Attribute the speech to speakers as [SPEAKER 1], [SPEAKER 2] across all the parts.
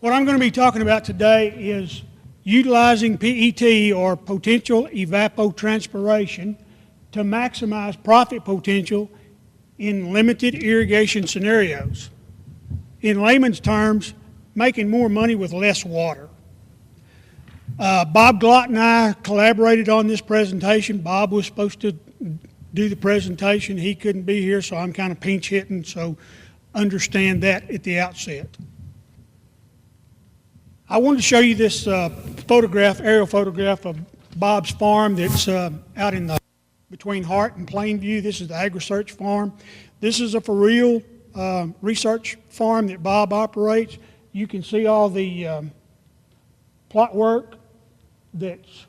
[SPEAKER 1] What I'm going to be talking about today is utilizing PET, or potential evapotranspiration, to maximize profit potential in limited irrigation scenarios. In layman's terms, making more money with less water. Bob Glott and I collaborated on this presentation. Bob was supposed to do the presentation. He couldn't be here, so I'm kind of pinch hitting, so understand that at the outset. I wanted to show you this aerial photograph of Bob's farm that's out in between Hart and Plainview. This is the AgriSearch farm. This is a for real research farm that Bob operates. You can see all the plot work that's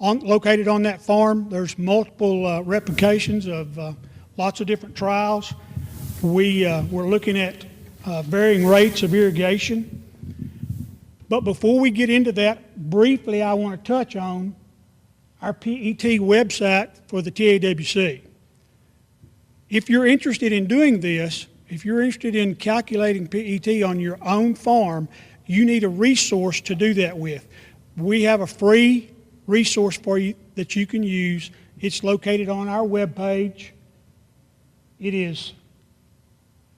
[SPEAKER 1] located on that farm. There's multiple replications of lots of different trials. We're looking at varying rates of irrigation. But before we get into that, briefly I want to touch on our PET website for the TAWC. If you're interested in doing this, if you're interested in calculating PET on your own farm, you need a resource to do that with. We have a free resource for you that you can use. It's located on our webpage. It is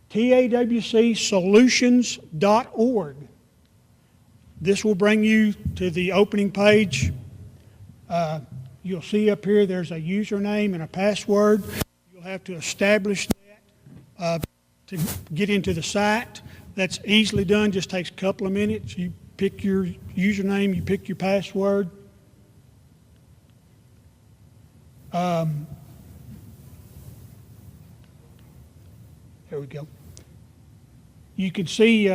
[SPEAKER 1] TAWCsolutions.org. This will bring you to the opening page. You'll see up here there's a username and a password. You'll have to establish that to get into the site. That's easily done, just takes a couple of minutes. You pick your username, you pick your password. There we go. You can see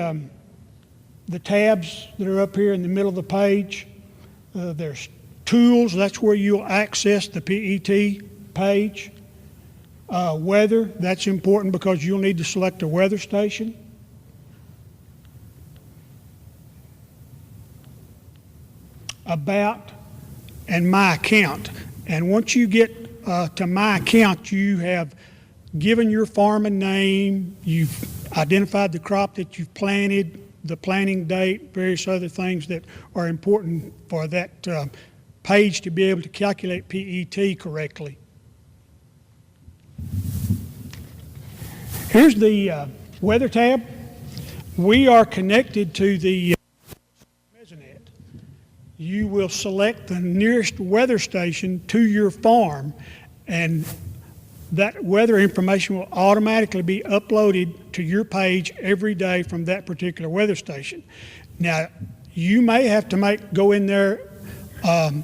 [SPEAKER 1] the tabs that are up here in the middle of the page. There's tools, that's where you'll access the PET page. Weather, that's important because you'll need to select a weather station. About and my account. And once you get to my account, you have given your farm a name, you've identified the crop that you've planted, the planting date, various other things that are important for that page to be able to calculate PET correctly. Here's the weather tab. We are connected to the Mesonet. You will select the nearest weather station to your farm, and that weather information will automatically be uploaded to your page every day from that particular weather station. Now, you may have to go in there on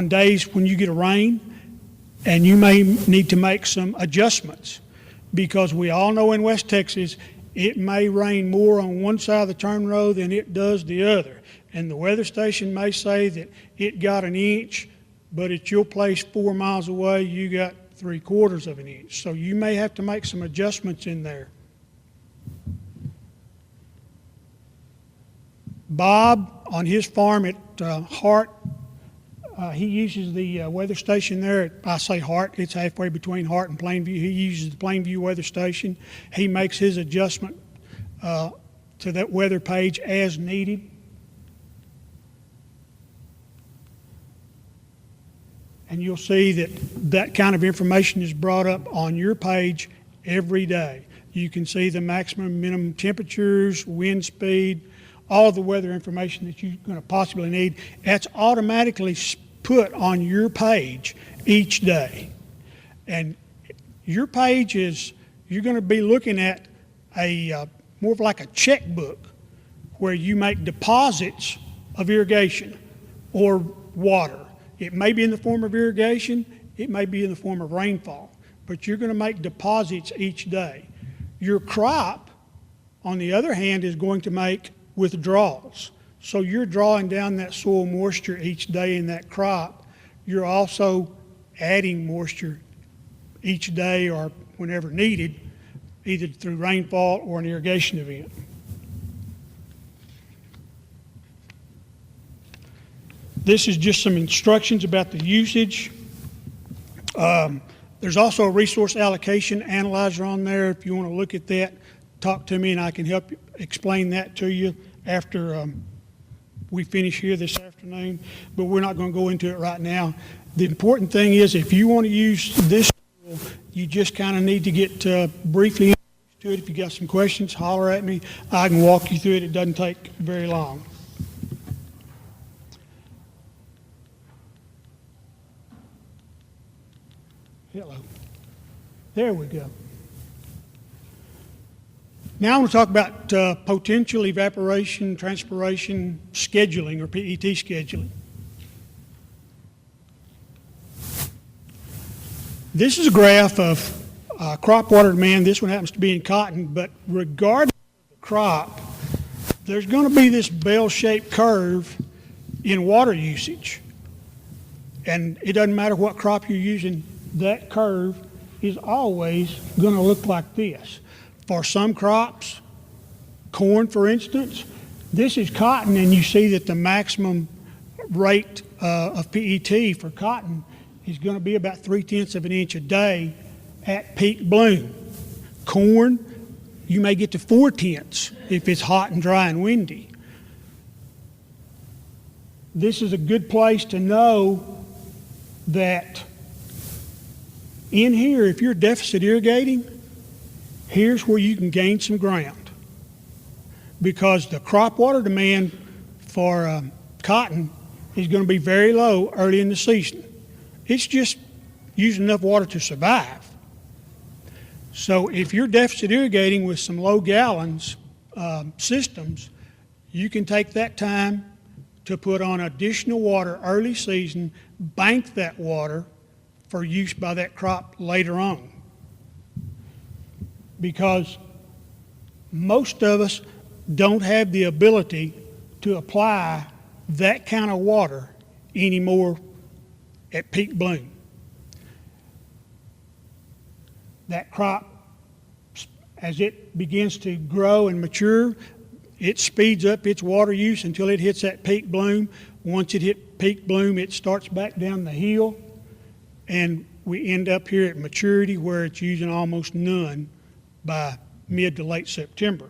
[SPEAKER 1] days when you get a rain, and you may need to make some adjustments, because we all know in West Texas it may rain more on one side of the turn row than it does the other. And the weather station may say that it got an inch, but at your place 4 miles away you got 3/4 of an inch. So you may have to make some adjustments in there. Bob, on his farm at Hart, he uses the weather station there. I say Hart, it's halfway between Hart and Plainview. He uses the Plainview weather station. He makes his adjustment to that weather page as needed. And you'll see that that kind of information is brought up on your page every day. You can see the maximum, minimum temperatures, wind speed, all the weather information that you're going to possibly need. That's automatically put on your page each day. And your page is, you're going to be looking at a more of like a checkbook where you make deposits of irrigation or water. It may be in the form of irrigation, it may be in the form of rainfall, but you're going to make deposits each day. Your crop, on the other hand, is going to make withdrawals. So you're drawing down that soil moisture each day in that crop. You're also adding moisture each day or whenever needed, either through rainfall or an irrigation event. This is just some instructions about the usage. There's also a resource allocation analyzer on there if you want to look at that talk to me and I can help explain that to you after we finish here this afternoon, but we're not going to go into it right now. The important thing is if you want to use this tool, you just kind of need to get briefly introduced to it. If you got some questions, holler at me. I can walk you through it. It doesn't take very long. Hello. There we go. Now I want to talk about potential evaporation, transpiration scheduling, or PET scheduling. This is a graph of crop water demand. This one happens to be in cotton, but regardless of the crop, there's going to be this bell-shaped curve in water usage. And it doesn't matter what crop you're using, that curve is always going to look like this. For some crops, corn for instance, this is cotton, and you see that the maximum rate of PET for cotton is going to be about 0.3 of an inch a day at peak bloom. Corn, you may get to 0.4 if it's hot and dry and windy. This is a good place to know that in here, if you're deficit irrigating, here's where you can gain some ground, because the crop water demand for cotton is going to be very low early in the season. It's just using enough water to survive. So if you're deficit irrigating with some low gallons systems, you can take that time to put on additional water early season, bank that water for use by that crop later on. Because most of us don't have the ability to apply that kind of water anymore at peak bloom. That crop, as it begins to grow and mature, it speeds up its water use until it hits that peak bloom. Once it hits peak bloom, it starts back down the hill, and we end up here at maturity where it's using almost none by mid to late September.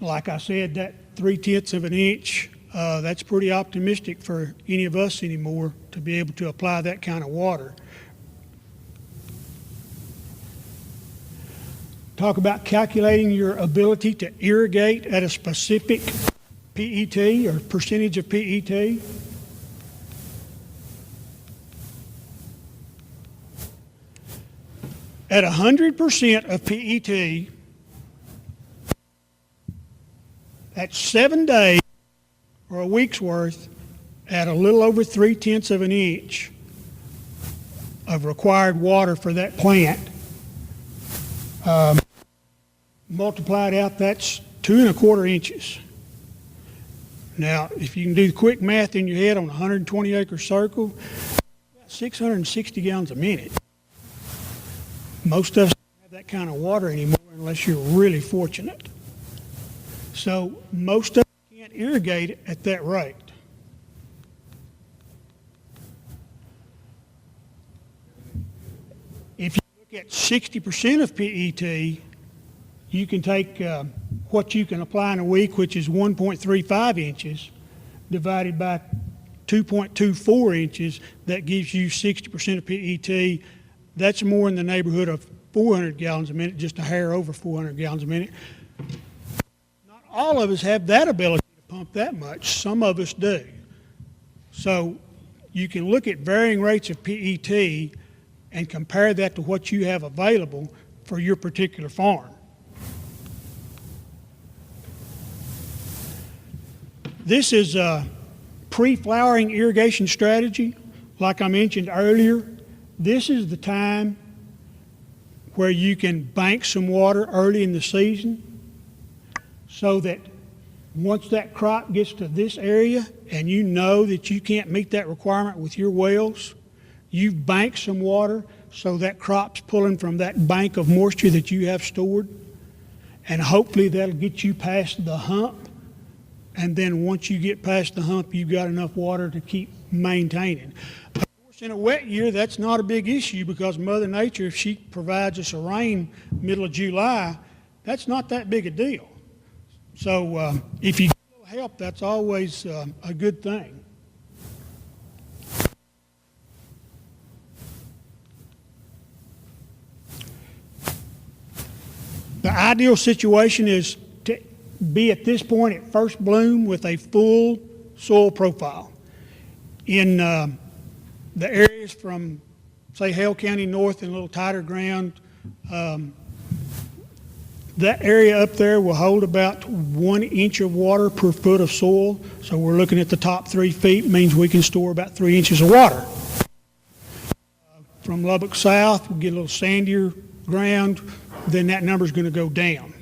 [SPEAKER 1] Like I said, that 0.3 of an inch, that's pretty optimistic for any of us anymore to be able to apply that kind of water. Talk about calculating your ability to irrigate at a specific PET or percentage of PET. At 100% of PET, that's 7 days or a week's worth at a little over 0.3 of an inch of required water for that plant. Multiplied out, that's 2¼ inches. Now, if you can do the quick math in your head on a 120-acre circle, 660 gallons a minute. Most of us don't have that kind of water anymore unless you're really fortunate. So most of us can't irrigate at that rate. If you look at 60% of PET, you can take what you can apply in a week, which is 1.35 inches, divided by 2.24 inches. That gives you 60% of PET. That's more in the neighborhood of 400 gallons a minute, just a hair over 400 gallons a minute. Not all of us have that ability to pump that much. Some of us do. So you can look at varying rates of PET and compare that to what you have available for your particular farm. This is a pre-flowering irrigation strategy. Like I mentioned earlier, this is the time where you can bank some water early in the season so that once that crop gets to this area and you know that you can't meet that requirement with your wells, you've banked some water so that crop's pulling from that bank of moisture that you have stored, and hopefully that'll get you past the hump. And then once you get past the hump, you've got enough water to keep maintaining. Of course, In a wet year, that's not a big issue because Mother Nature, if she provides us a rain middle of July, that's not that big a deal. So if you get a little help, that's always a good thing. The ideal situation is to be at this point at first bloom with a full soil profile. In the areas from, say, Hale County north and a little tighter ground, that area up there will hold about 1 inch of water per foot of soil. So we're looking at the top 3 feet, means we can store about 3 inches of water. From Lubbock south, we get a little sandier ground, then that number is going to go down.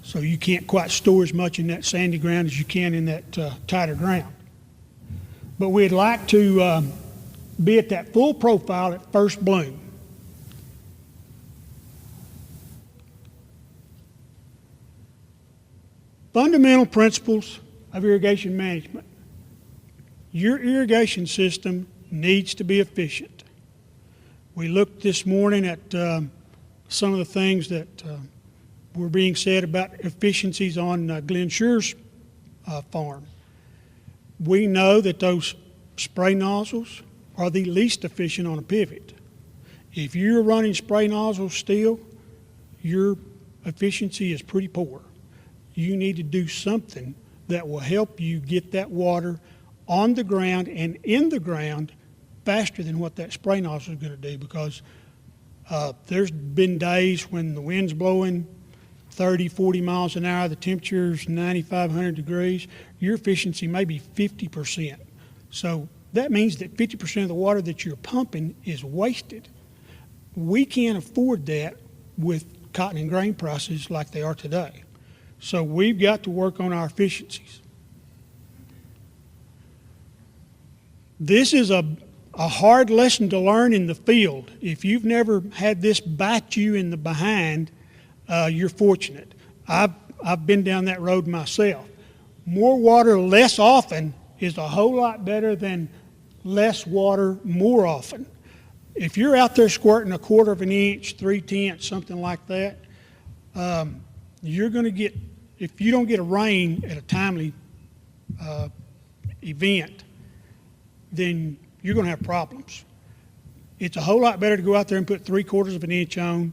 [SPEAKER 1] So you can't quite store as much in that sandy ground as you can in that tighter ground. But we'd like to be at that full profile at first bloom. Fundamental principles of irrigation management. Your irrigation system needs to be efficient. We looked this morning at some of the things that were being said about efficiencies on Glenn Schure's farm. We know that those spray nozzles are the least efficient on a pivot. If you're running spray nozzles still, your efficiency is pretty poor. You need to do something that will help you get that water on the ground and in the ground faster than what that spray nozzle is going to do, because there's been days when the wind's blowing 30, 40 miles an hour, the temperature's 95, 100 degrees, your efficiency may be 50%. So that means that 50% of the water that you're pumping is wasted. We can't afford that with cotton and grain prices like they are today. So we've got to work on our efficiencies. This is a hard lesson to learn in the field. If you've never had this bite you in the behind, you're fortunate. I've been down that road myself. More water less often is a whole lot better than less water more often. If you're out there squirting 1/4 of an inch, 3/10, something like that, you're going to get, if you don't get a rain at a timely event, then you're going to have problems. It's a whole lot better to go out there and put 3/4 of an inch on,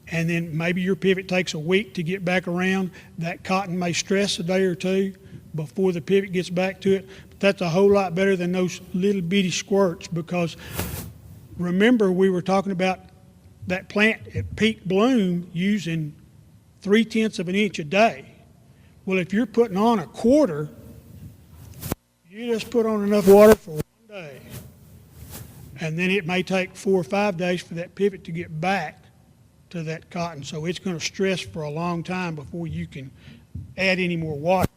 [SPEAKER 1] and then maybe your pivot takes a week to get back around. That cotton may stress a day or two before the pivot gets back to it. But that's a whole lot better than those little bitty squirts, because remember we were talking about that plant at peak bloom using 3/10 of an inch a day. Well, if you're putting on 1/4, you just put on enough water for 1 day. And then it may take 4 or 5 days for that pivot to get back to that cotton. So it's going to stress for a long time before you can add any more water.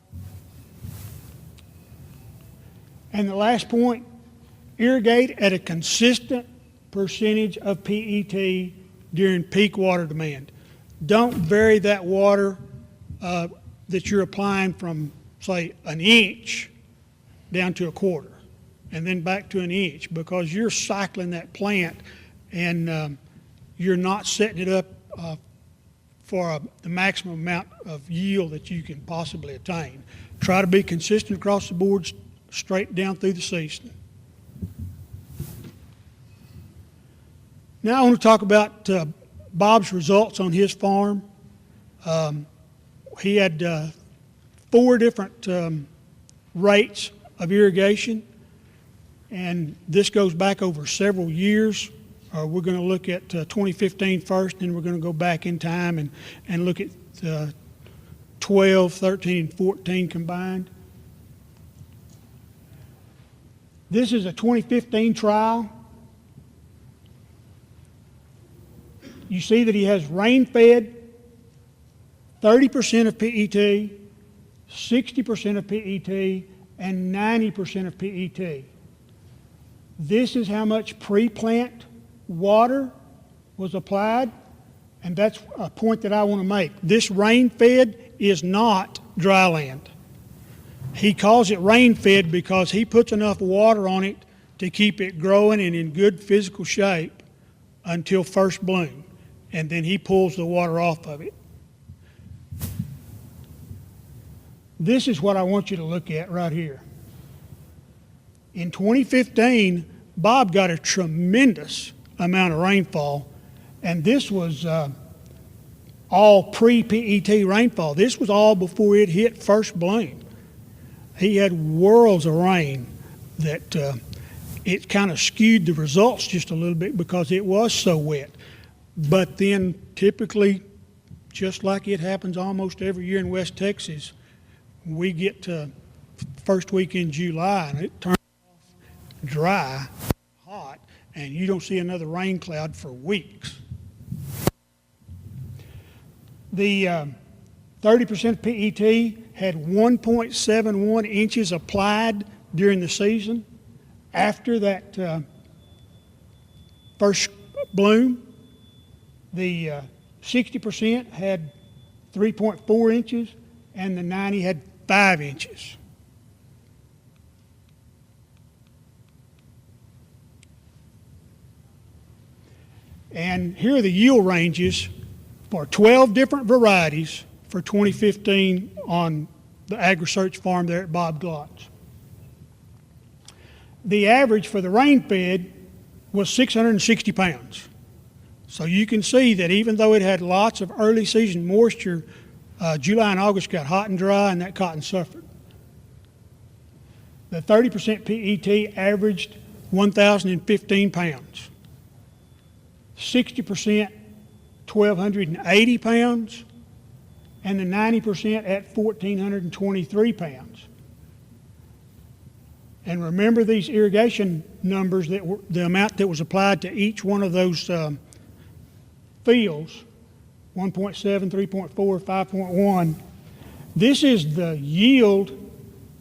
[SPEAKER 1] And the last point, irrigate at a consistent percentage of PET during peak water demand. Don't vary that water that you're applying from, say, 1 inch down to 1/4 and then back to 1 inch, because you're cycling that plant and you're not setting it up for the maximum amount of yield that you can possibly attain. Try to be consistent across the board, straight down through the season. Now I want to talk about Bob's results on his farm. He had 4 different rates of irrigation, and this goes back over several years. We're going to look at 2015 first, then we're going to go back in time and look at 12, 13, and 14 combined. This is a 2015 trial. You see that he has rain-fed 30% of PET, 60% of PET, and 90% of PET. This is how much pre-plant water was applied, and that's a point that I want to make. This rain-fed is not dry land. He calls it rain-fed because he puts enough water on it to keep it growing and in good physical shape until first bloom, and then he pulls the water off of it. This is what I want you to look at right here. In 2015, Bob got a tremendous amount of rainfall, and this was all pre-PET rainfall. This was all before it hit first bloom. He had worlds of rain that it kind of skewed the results just a little bit because it was so wet. But then typically, just like it happens almost every year in West Texas, we get to first week in July and it turns off dry, hot, and you don't see another rain cloud for weeks. The 30% PET had 1.71 inches applied during the season after that first bloom. The 60% had 3.4 inches, and the 90 had 5 inches. And here are the yield ranges for 12 different varieties for 2015 on the AgriSearch farm there at Bob Glott's. The average for the rain-fed was 660 pounds. So you can see that even though it had lots of early season moisture, July and August got hot and dry and that cotton suffered. The 30% PET averaged 1,015 pounds. 60% 1,280 pounds, and the 90% at 1,423 pounds. And remember these irrigation numbers, that were the amount that was applied to each one of those fields, 1.7, 3.4, 5.1. This is the yield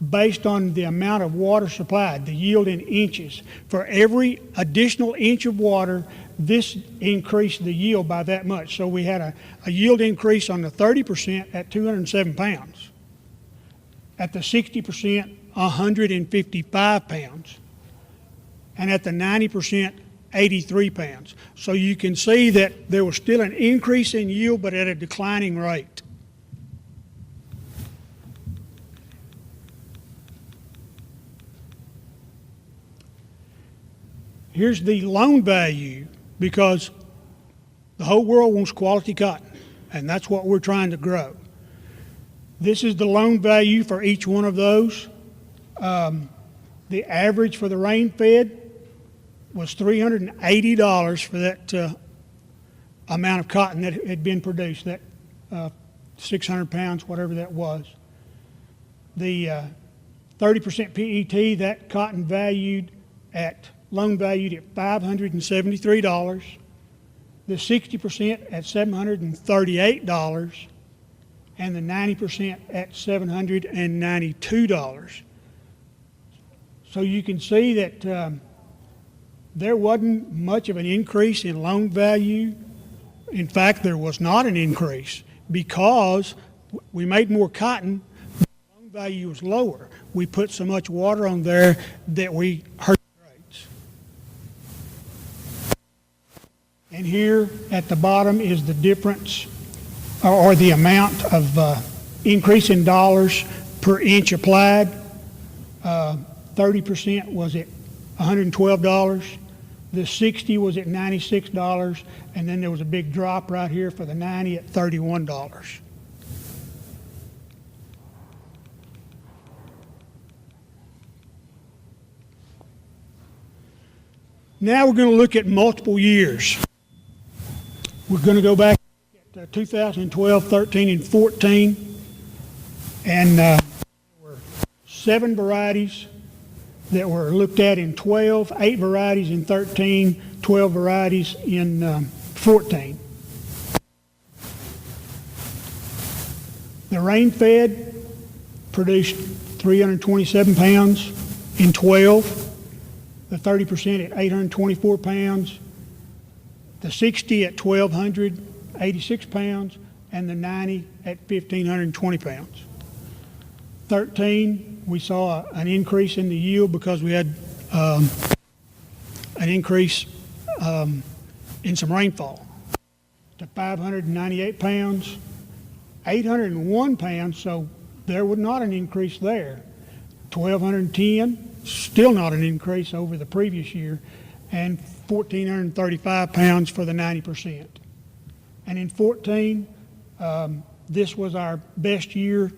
[SPEAKER 1] based on the amount of water supplied, the yield in inches. For every additional inch of water, this increased the yield by that much. So we had a yield increase on the 30% at 207 pounds. At the 60%, 155 pounds. And at the 90%, 83 pounds. So you can see that there was still an increase in yield, but at a declining rate. Here's the loan value, because the whole world wants quality cotton, and that's what we're trying to grow. This is the loan value for each one of those. The average for the rain-fed was $380 for that amount of cotton that had been produced, that 600 pounds, whatever that was. The 30% PET, that cotton loan valued at $573, the 60% at $738, and the 90% at $792. So you can see that there wasn't much of an increase in loan value. In fact, there was not an increase because we made more cotton, but the loan value was lower. We put so much water on there that we hurt. And here at the bottom is the difference or the amount of increase in dollars per inch applied. 30% was at $112. The 60 was at $96. And then there was a big drop right here for the 90 at $31. Now we're going to look at multiple years. We're going to go back to 2012, 13, and 14. And there were 7 varieties that were looked at in 12, 8 varieties in 13, 12 varieties in 14. The rain-fed produced 327 pounds in 12. The 30% at 824 pounds, the 60 at 1,286 pounds, and the 90 at 1,520 pounds. 13, we saw an increase in the yield because we had an increase in some rainfall to 598 pounds, 801 pounds, so there was not an increase there. 1,210, still not an increase over the previous year, and 1,435 pounds for the 90%. And in 14, this was our best year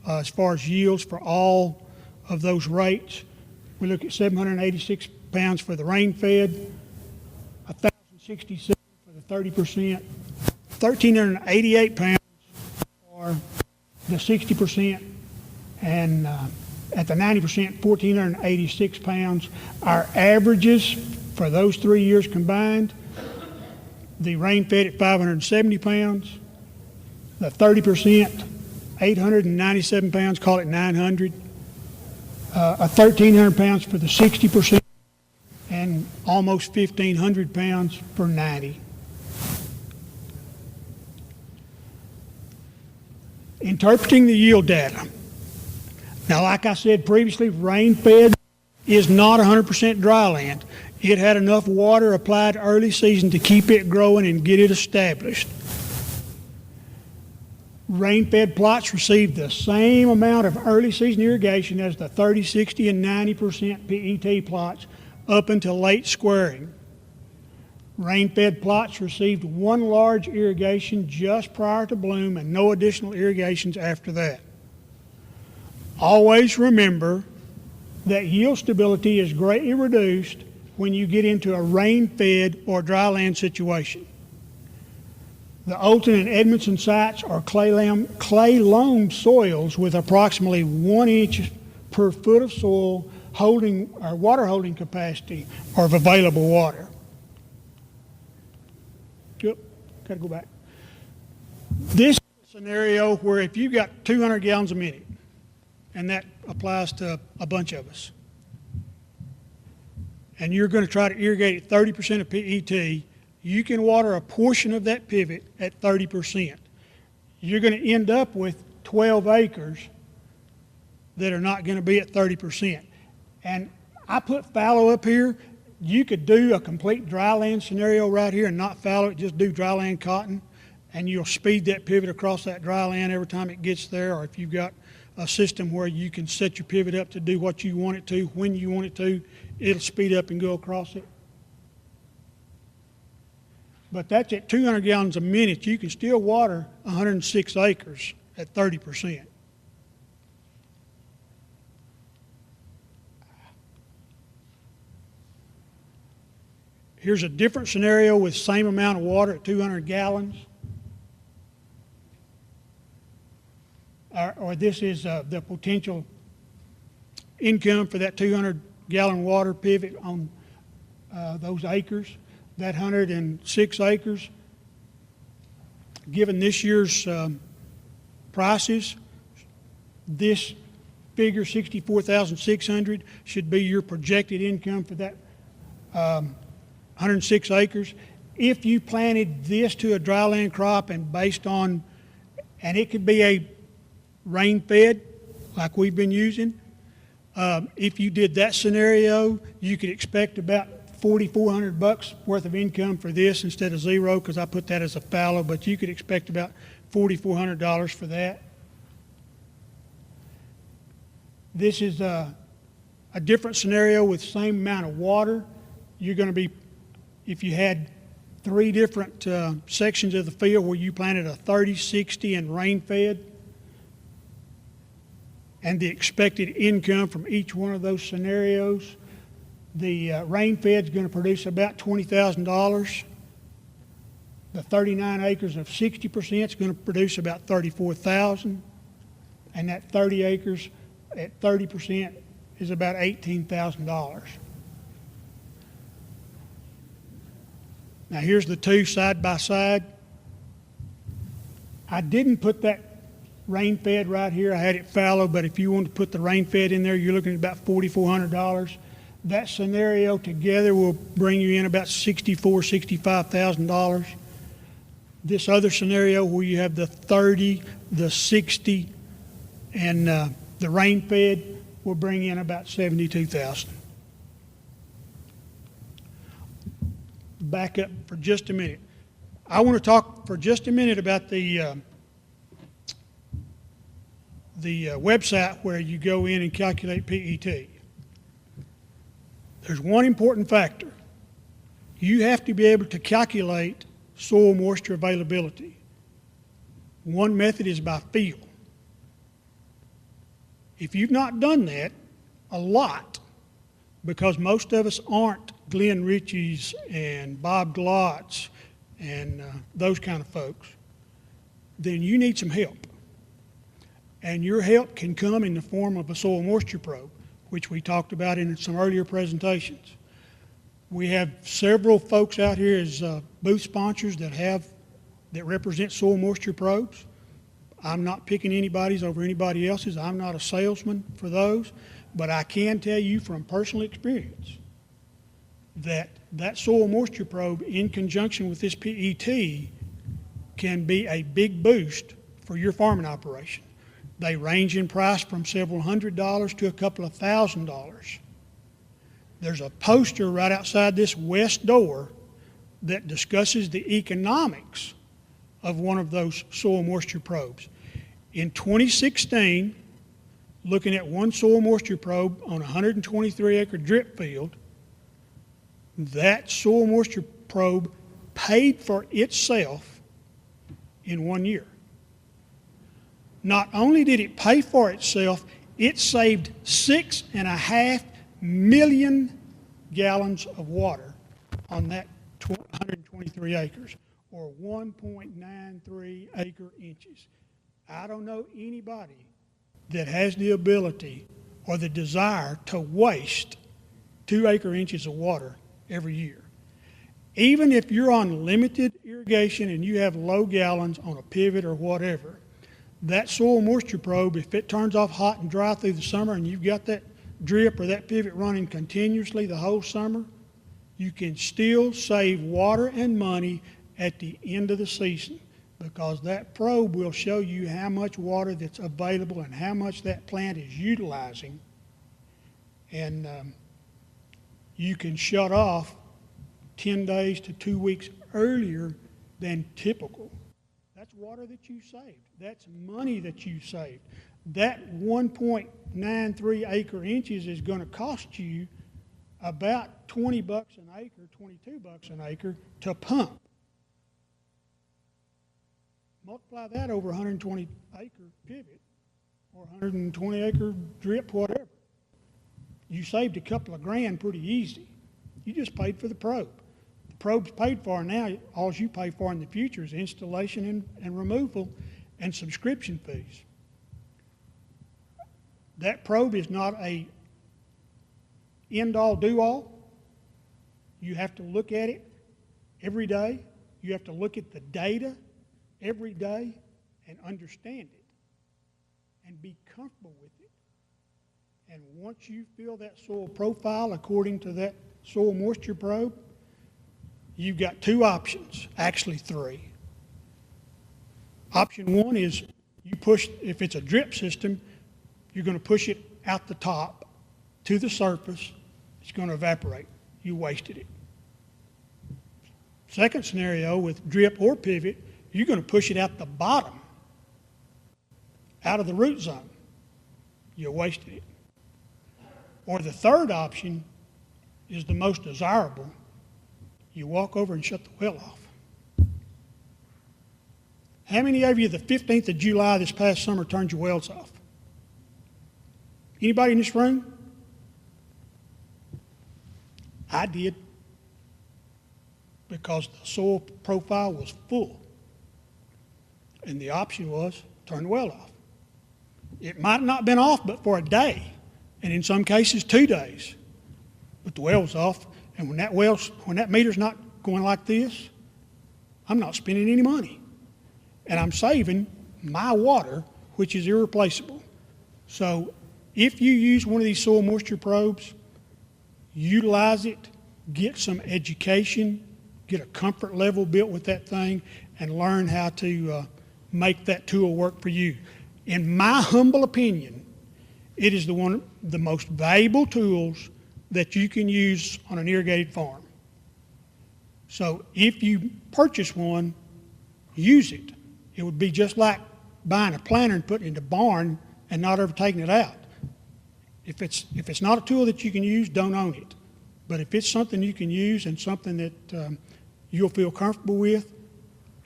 [SPEAKER 1] as far as yields for all of those rates. We look at 786 pounds for the rain-fed, 1,067 for the 30%, 1,388 pounds for the 60%, and at the 90%, 1,486 pounds. Our averages for those 3 years combined, the rain-fed at 570 pounds, the 30%, 897 pounds, call it 900, 1,300 pounds for the 60%, and almost 1,500 pounds for 90. Interpreting the yield data. Now, like I said previously, rain-fed is not 100% dry land. It had enough water applied early season to keep it growing and get it established. Rain-fed plots received the same amount of early season irrigation as the 30, 60, and 90% PET plots up until late squaring. Rain-fed plots received one large irrigation just prior to bloom and no additional irrigations after that. Always remember that yield stability is greatly reduced when you get into a rain-fed or dry land situation. The Olton and Edmondson sites are clay loam soils with approximately 1 inch per foot of soil holding or water holding capacity or of available water. Yep, gotta go back. This is a scenario where if you've got 200 gallons a minute, and that applies to a bunch of us, and you're going to try to irrigate at 30% of PET, you can water a portion of that pivot at 30%. You're going to end up with 12 acres that are not going to be at 30%. And I put fallow up here. You could do a complete dry land scenario right here and not fallow it, just do dry land cotton, and you'll speed that pivot across that dry land every time it gets there. Or if you've got a system where you can set your pivot up to do what you want it to, when you want it to, it'll speed up and go across it. But that's at 200 gallons a minute. You can still water 106 acres at 30%. Here's a different scenario with same amount of water at 200 gallons. Or this is the potential income for that 200 gallon water pivot on those acres. That 106 acres, given this year's prices, this figure 64,600 should be your projected income for that 106 acres. If you planted this to a dry land crop and based on, and it could be a rain fed like we've been using, if you did that scenario, you could expect about $4,400 worth of income for this instead of zero, because I put that as a fallow, but you could expect about $4,400 for that. This is a different scenario with same amount of water. You're going to be, if you had 3 different sections of the field where you planted a 30, 60, and rain fed, and the expected income from each one of those scenarios, the rain fed is going to produce about $20,000. The 39 acres of 60% is going to produce about $34,000, and that 30 acres at 30% is about $18,000. Now here's the two side by side. I didn't put that rain fed right here. I had it fallow, but if you want to put the rain fed in there, you're looking at about $4,400. That scenario together will bring you in about $64,000, $65,000. This other scenario where you have the 30, the 60, and the rain fed will bring in about $72,000. back up for just a minute. I want to talk for just a minute about the website where you go in and calculate PET. There's one important factor. You have to be able to calculate soil moisture availability. One method is by feel. If you've not done that a lot, because most of us aren't Glenn Ritchie's and Bob Glotz and those kind of folks, then you need some help. And your help can come in the form of a soil moisture probe, which we talked about in some earlier presentations. We have several folks out here as booth sponsors that represent soil moisture probes. I'm not picking anybody's over anybody else's. I'm not a salesman for those, but I can tell you from personal experience that soil moisture probe in conjunction with this PET can be a big boost for your farming operation. They range in price from several $100s to a couple of $1,000s. There's a poster right outside this west door that discusses the economics of one of those soil moisture probes. In 2016, looking at one soil moisture probe on a 123-acre drip field, that soil moisture probe paid for itself in 1 year. Not only did it pay for itself, it saved 6.5 million gallons of water on that 123 acres, or 1.93 acre inches. I don't know anybody that has the ability or the desire to waste 2 acre inches of water every year. Even if you're on limited irrigation and you have low gallons on a pivot or whatever, that soil moisture probe, if it turns off hot and dry through the summer and you've got that drip or that pivot running continuously the whole summer, you can still save water and money at the end of the season, because that probe will show you how much water that's available and how much that plant is utilizing. And you can shut off 10 days to 2 weeks earlier than typical. That's water that you saved. That's money that you saved. That 1.93 acre inches is going to cost you about $20 an acre, $22 an acre to pump. Multiply that over 120 acre pivot or 120 acre drip, whatever. You saved a couple of grand pretty easy. You just paid for the probe. The probe's paid for now. All you pay for in the future is installation and removal and subscription fees. That probe is not a end-all, do-all. You have to look at it every day. You have to look at the data every day and understand it and be comfortable with it. And once you fill that soil profile according to that soil moisture probe, you've got 2 options, actually 3. Option 1 is you push, if it's a drip system, you're going to push it out the top to the surface. It's going to evaporate. You wasted it. Second scenario with drip or pivot, you're going to push it out the bottom, out of the root zone. You wasted it. Or the third option is the most desirable. You walk over and shut the well off. How many of you the 15th of July this past summer turned your wells off? Anybody in this room? I did, because the soil profile was full. And the option was turn the well off. It might not have been off but for a day, and in some cases 2 days. But the well was off, and when that meter's not going like this, I'm not spending any money. And I'm saving my water, which is irreplaceable. So if you use one of these soil moisture probes, utilize it, get some education, get a comfort level built with that thing, and learn how to make that tool work for you. In my humble opinion, it is the most valuable tools that you can use on an irrigated farm. So if you purchase one, use it. It would be just like buying a planter and putting it in the barn and not ever taking it out. If it's not a tool that you can use, don't own it. But if it's something you can use and something that you'll feel comfortable with,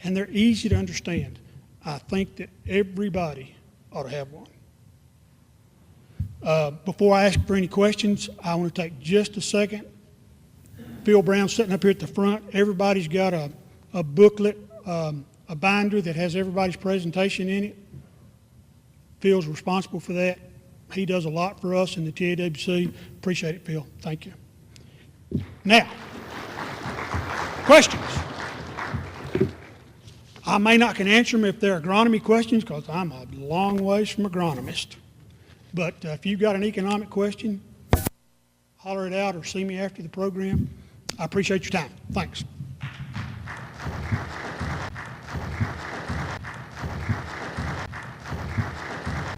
[SPEAKER 1] and they're easy to understand, I think that everybody ought to have one. Before I ask for any questions, I want to take just a second. Phil Brown's sitting up here at the front. Everybody's got a booklet, a binder that has everybody's presentation in it. Phil's responsible for that. He does a lot for us in the TAWC. Appreciate it, Phil. Thank you. Now, questions. I may not can answer them if they're agronomy questions because I'm a long ways from agronomist. But if you've got an economic question, holler it out or see me after the program. I appreciate your time. Thanks.